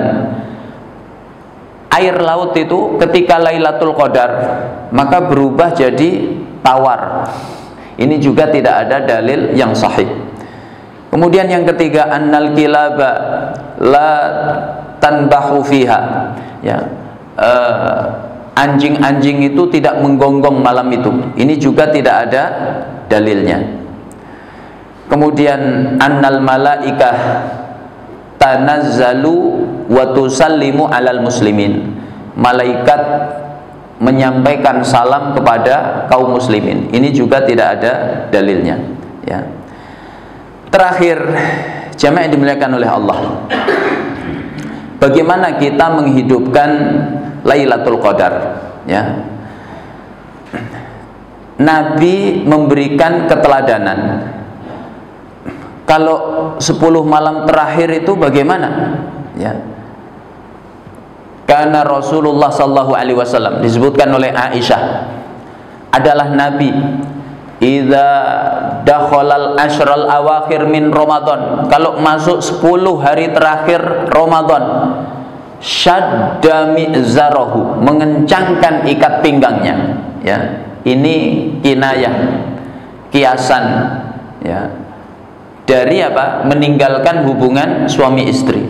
A: Air laut itu ketika Lailatul Qadar maka berubah jadi tawar. Ini juga tidak ada dalil yang sahih. Kemudian yang ketiga, annal kilaba la tanbahu fiha, ya, anjing-anjing itu tidak menggonggong malam itu. Ini juga tidak ada dalilnya. Kemudian annal malaikah tanazzalu wa tusallimu alal muslimin. Malaikat menyampaikan salam kepada kaum muslimin. Ini juga tidak ada dalilnya, ya. Terakhir, jamaah yang dimuliakan oleh Allah, bagaimana kita menghidupkan Lailatul Qadar, ya. Nabi memberikan keteladanan. Kalau 10 malam terakhir itu bagaimana, ya? Karena Rasulullah sallallahu alaihi wasallam, disebutkan oleh Aisyah, adalah Nabi idza dakhalal ashral awakhir min Ramadan, kalau masuk 10 hari terakhir Ramadan, syadda mi'zarahu, mengencangkan ikat pinggangnya, ya. Ini kinayah, kiasan, ya, dari apa? Meninggalkan hubungan suami istri,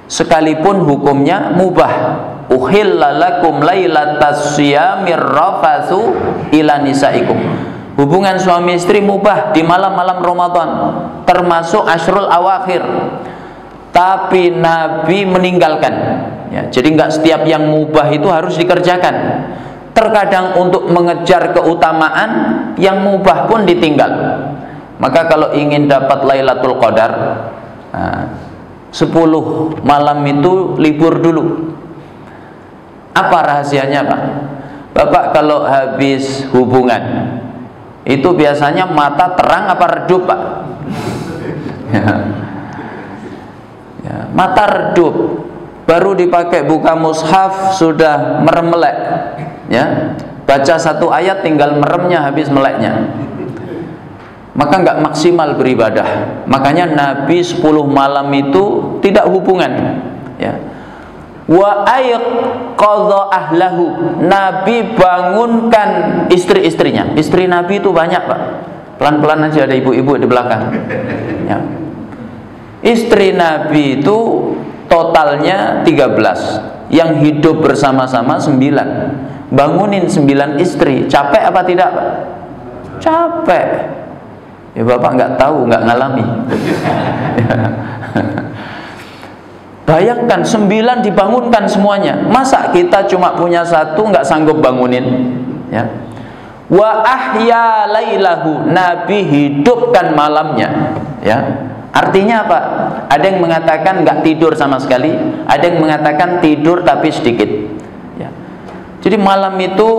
A: sekalipun hukumnya mubah. Uhilla lakum lailatas siyamir rafatsu ila nisaikum. Hubungan suami istri mubah di malam-malam Ramadan, termasuk asyrul awakhir. Tapi Nabi meninggalkan, ya. Jadi nggak setiap yang mubah itu harus dikerjakan. Terkadang untuk mengejar keutamaan, yang mubah pun ditinggal. Maka kalau ingin dapat Lailatul Qadar, 10 malam itu libur dulu. Apa rahasianya, Pak? Bapak kalau habis hubungan itu biasanya mata terang apa redup, Pak? Ya, mata redup, baru dipakai buka mushaf sudah merem-melek, ya. Baca satu ayat tinggal meremnya, habis meleknya. Maka nggak maksimal beribadah. Makanya Nabi 10 malam itu tidak hubungan, ya. Wa ayqadha ahlahu, Nabi bangunkan istri-istrinya. Istri Nabi itu banyak, Pak. Pelan-pelan aja, ada ibu-ibu di belakang, ya. Istri Nabi itu totalnya 13, yang hidup bersama-sama 9. Bangunin 9 istri, capek apa tidak, Pak? Capek. Ya Bapak nggak tahu, nggak ngalami. Bayangkan 9 dibangunkan semuanya. Masa kita cuma punya 1 nggak sanggup bangunin, ya. Wa ahya lailahu, Nabi hidupkan malamnya, ya. Artinya apa? Ada yang mengatakan nggak tidur sama sekali, ada yang mengatakan tidur tapi sedikit, ya. Jadi malam itu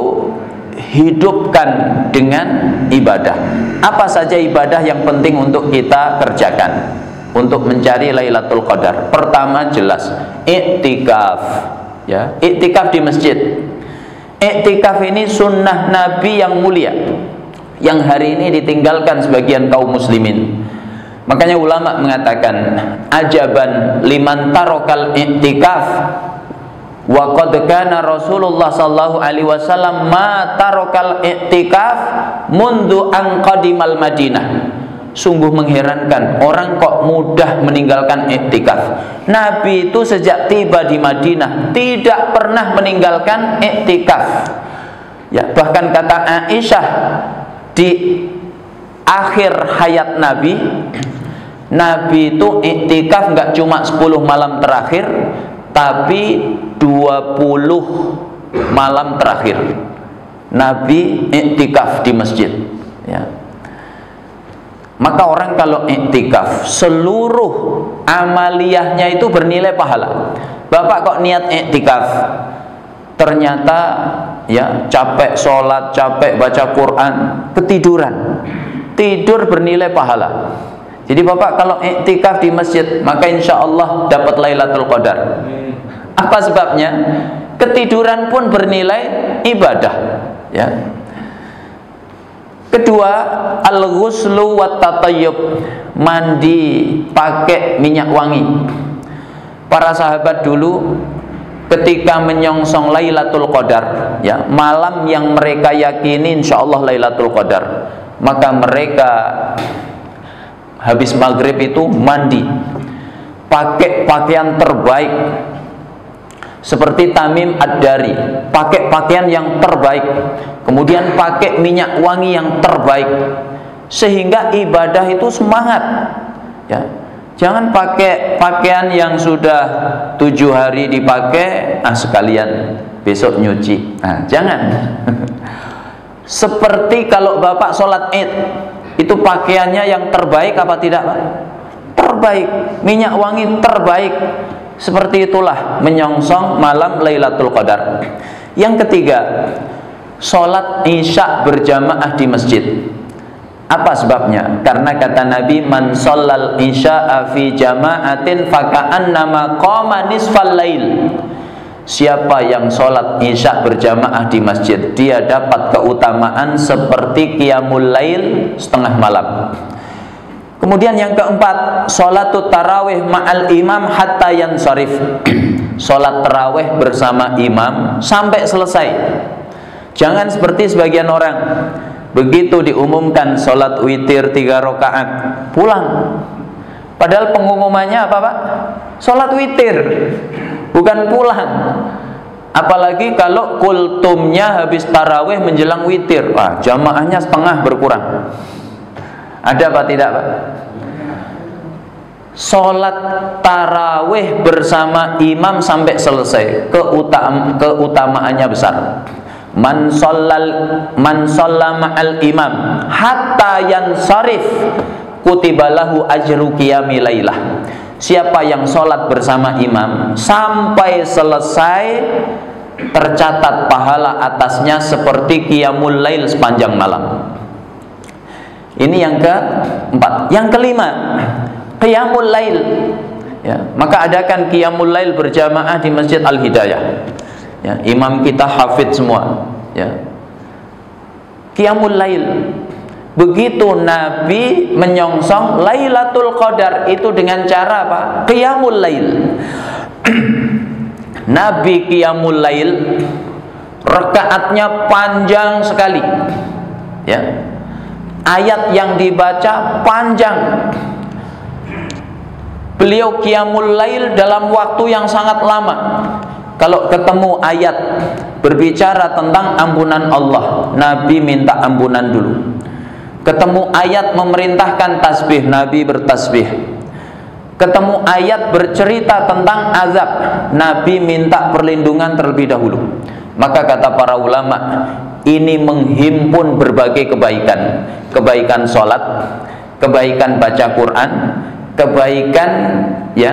A: hidupkan dengan ibadah. Apa saja ibadah yang penting untuk kita kerjakan untuk mencari Lailatul Qadar? Pertama jelas iktikaf, ya. Iktikaf di masjid. Iktikaf ini sunnah Nabi yang mulia, yang hari ini ditinggalkan sebagian kaum muslimin. Makanya ulama mengatakan, ajaban liman tarokal iktikaf wa qad kana Rasulullah sallallahu alaihi wasallam ma tarokal iktikaf mundu an qadimal Madinah. Sungguh mengherankan, orang kok mudah meninggalkan iktikaf. Nabi itu sejak tiba di Madinah tidak pernah meninggalkan iktikaf, ya. Bahkan kata Aisyah, di akhir hayat Nabi, Nabi itu iktikaf nggak cuma 10 malam terakhir, tapi 20 malam terakhir Nabi iktikaf di masjid, ya. Maka orang kalau iktikaf, seluruh amaliyahnya itu bernilai pahala. Bapak kok niat iktikaf, ternyata, ya, capek sholat, capek baca Quran, ketiduran, tidur bernilai pahala. Jadi Bapak kalau iktikaf di masjid, maka insya Allah dapat Lailatul Qadar. Apa sebabnya? Ketiduran pun bernilai ibadah, ya. Kedua, al-ghuslu wat tatayyub, mandi pakai minyak wangi. Para sahabat dulu ketika menyongsong Lailatul Qadar, ya, malam yang mereka yakini insyaallah Lailatul Qadar, maka mereka habis maghrib itu mandi pakai pakaian terbaik. Seperti Tamim Ad-Dari, pakai pakaian yang terbaik, kemudian pakai minyak wangi yang terbaik, sehingga ibadah itu semangat, ya. Jangan pakai pakaian yang sudah 7 hari dipakai, sekalian besok nyuci. Jangan. Seperti kalau Bapak sholat Id, itu pakaiannya yang terbaik apa tidak, Pak? Terbaik, minyak wangi terbaik. Seperti itulah menyongsong malam Lailatul Qadar. Yang ketiga, sholat Isya berjamaah di masjid. Apa sebabnya? Karena kata Nabi, man shallal isya'a fi jama'atin faka'annama qama nisfal lail. Siapa yang sholat Isya berjamaah di masjid, dia dapat keutamaan seperti qiyamul lail setengah malam. Kemudian yang keempat, sholatut tarawih ma'al imam hatta yansarif. Sholat tarawih bersama imam sampai selesai. Jangan seperti sebagian orang, begitu diumumkan sholat witir 3 rakaat pulang. Padahal pengumumannya apa, Pak? Sholat witir, bukan pulang. Apalagi kalau kultumnya habis tarawih menjelang witir, jamaahnya setengah berkurang. Ada apa tidak, Pak? Sholat tarawih bersama imam sampai selesai, keutamaannya besar. Man shalla ma'al imam hatta yansarif kutibalahu ajru qiyami lailah. Siapa yang sholat bersama imam sampai selesai, tercatat pahala atasnya seperti qiyamul lail sepanjang malam. Ini yang keempat. Yang kelima, qiyamul lail, ya. Maka adakan qiyamul lail berjamaah di Masjid Al-Hidayah, ya. Imam kita hafidz semua, ya. Qiyamul lail, begitu Nabi menyongsong Lailatul Qadar itu dengan cara apa? Qiyamul lail. Nabi qiyamul lail rakaatnya panjang sekali, ya. Ayat yang dibaca panjang. Beliau qiyamul lail dalam waktu yang sangat lama. Kalau ketemu ayat berbicara tentang ampunan Allah, Nabi minta ampunan dulu. Ketemu ayat memerintahkan tasbih, Nabi bertasbih. Ketemu ayat bercerita tentang azab, Nabi minta perlindungan terlebih dahulu. Maka kata para ulama, ini menghimpun berbagai kebaikan. Kebaikan sholat, kebaikan baca Quran, kebaikan, ya,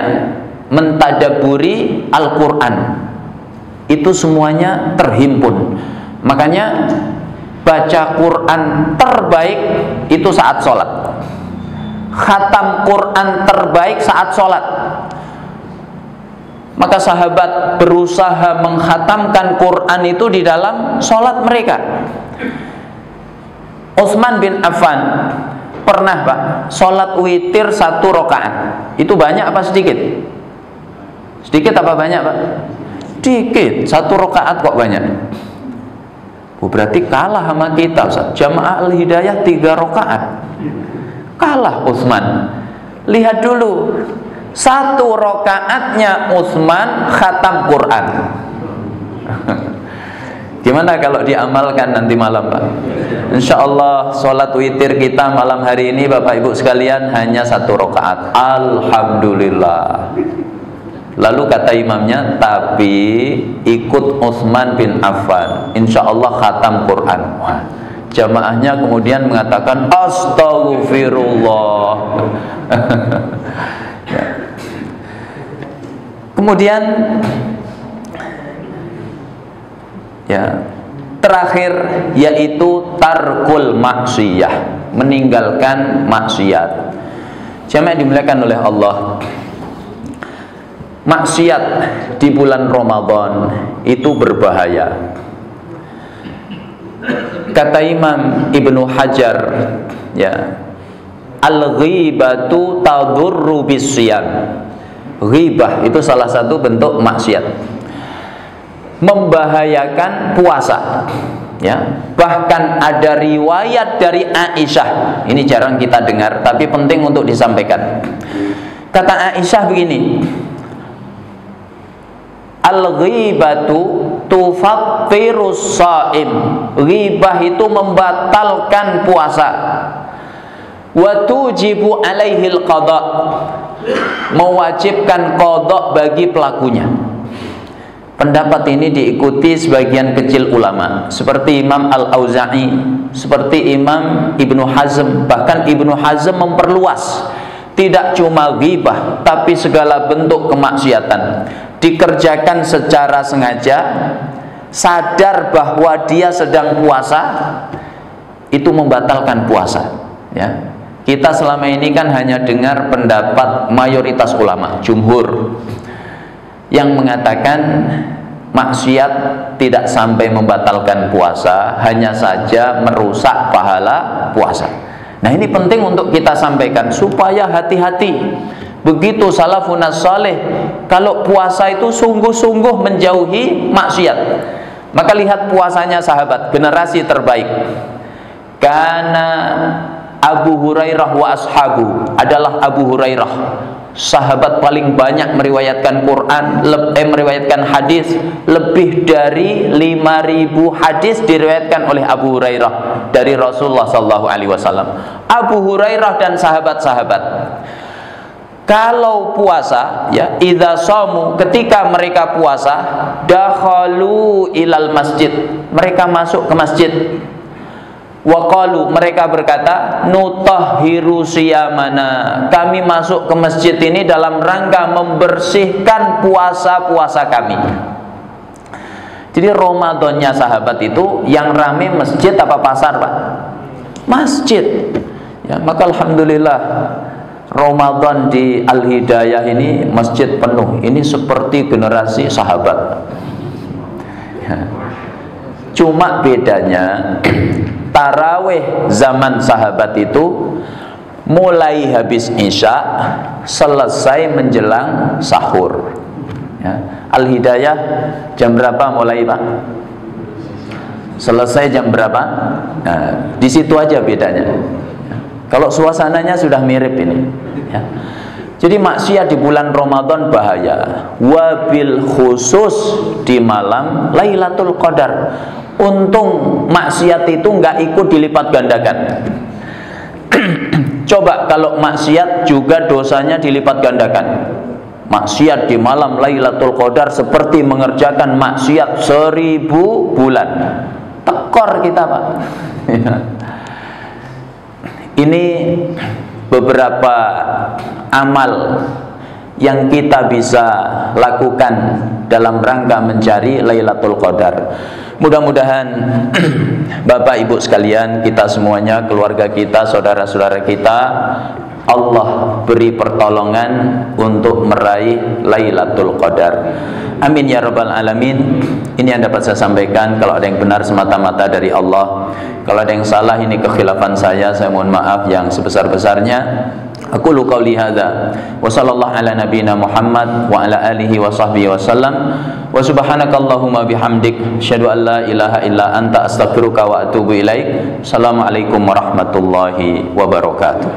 A: mentadaburi Al-Quran. Itu semuanya terhimpun. Makanya baca Quran terbaik itu saat sholat. Khatam Quran terbaik saat sholat. Maka sahabat berusaha menghatamkan Quran itu di dalam sholat mereka. Utsman bin Affan pernah, Pak, sholat witir 1 rakaat. Itu banyak apa sedikit? Sedikit apa banyak, Pak? Sedikit. 1 rakaat kok banyak. Berarti kalah sama kita, Ustaz. Jamaah Al-Hidayah 3 rakaat. Kalah Utsman. Lihat dulu, 1 rakaatnya Utsman khatam Quran. Gimana kalau diamalkan nanti malam, Pak? Insya Allah sholat witir kita malam hari ini, Bapak Ibu sekalian, hanya 1 rakaat. Alhamdulillah. Lalu kata imamnya, tapi ikut Utsman bin Affan, insya Allah khatam Quran. Wah, jamaahnya kemudian mengatakan astagfirullah. Ya. Kemudian, ya, terakhir yaitu tarkul maksiyah, meninggalkan maksiat. Jamaah dimuliakan oleh Allah. maksiat di bulan Ramadan itu berbahaya. Kata Imam Ibnu Hajar, ya, al-ghibatu tadurru bisyam. Ghibah itu salah satu bentuk maksiat, membahayakan puasa, ya. Bahkan ada riwayat dari Aisyah, ini jarang kita dengar tapi penting untuk disampaikan. Kata Aisyah begini, al-ghibatu tufattirus shaim. Ghibah itu membatalkan puasa. Wa tujibu alaihil qada, mewajibkan qada bagi pelakunya. Pendapat ini diikuti sebagian kecil ulama seperti Imam Al-Auza'i, seperti Imam Ibnu Hazm. Bahkan Ibnu Hazm memperluas, tidak cuma ghibah tapi segala bentuk kemaksiatan dikerjakan secara sengaja, sadar bahwa dia sedang puasa, itu membatalkan puasa, ya. Kita selama ini kan hanya dengar pendapat mayoritas ulama, jumhur, yang mengatakan maksiat tidak sampai membatalkan puasa, hanya saja merusak pahala puasa. Nah, ini penting untuk kita sampaikan supaya hati-hati. Begitu salafun saleh, kalau puasa itu sungguh-sungguh menjauhi maksiat. Maka lihat puasanya sahabat, generasi terbaik. Karena Abu Hurairah wa ashabu, adalah Abu Hurairah, sahabat paling banyak meriwayatkan Quran, meriwayatkan hadis. Lebih dari 5.000 hadis diriwayatkan oleh Abu Hurairah dari Rasulullah SAW. Abu Hurairah dan sahabat-sahabat, kalau puasa, ya, idza shamu, ketika mereka puasa, dakhalu ilal masjid, mereka masuk ke masjid. Wa qalu, mereka berkata, nutahhiru siyamana, kami masuk ke masjid ini dalam rangka membersihkan puasa-puasa kami. Jadi Ramadannya sahabat itu yang rame masjid apa pasar, Pak? Masjid. Ya, maka alhamdulillah Ramadan di Al-Hidayah ini masjid penuh. Ini seperti generasi sahabat, ya. Cuma bedanya tarawih zaman sahabat itu mulai habis isya, selesai menjelang sahur, ya. Al-Hidayah jam berapa mulai, Pak? Selesai jam berapa? Nah, di situ aja bedanya. Kalau suasananya sudah mirip ini, ya. Jadi maksiat di bulan Ramadan bahaya. Wabil khusus di malam Lailatul Qadar. Untung maksiat itu nggak ikut dilipat gandakan. Coba kalau maksiat juga dosanya dilipat gandakan. Maksiat di malam Lailatul Qadar seperti mengerjakan maksiat 1000 bulan. Tekor kita, Pak. Ini beberapa amal yang kita bisa lakukan dalam rangka mencari Lailatul Qadar. Mudah-mudahan Bapak Ibu sekalian, kita semuanya, keluarga kita, saudara-saudara kita, Allah beri pertolongan untuk meraih Lailatul Qadar. Amin ya rabbal alamin. Ini yang dapat saya sampaikan. Kalau ada yang benar semata-mata dari Allah, kalau ada yang salah ini kekhilafan saya mohon maaf yang sebesar-besarnya. Aku qouli hadza wa sallallahu ala nabiyyina Muhammad wa ala alihi wa sahbihi wasallam. Wa subhanakallahumma bihamdik asyhadu an la ilaha illa anta astaghfiruka wa atubu ilaik. Assalamualaikum warahmatullahi wabarakatuh.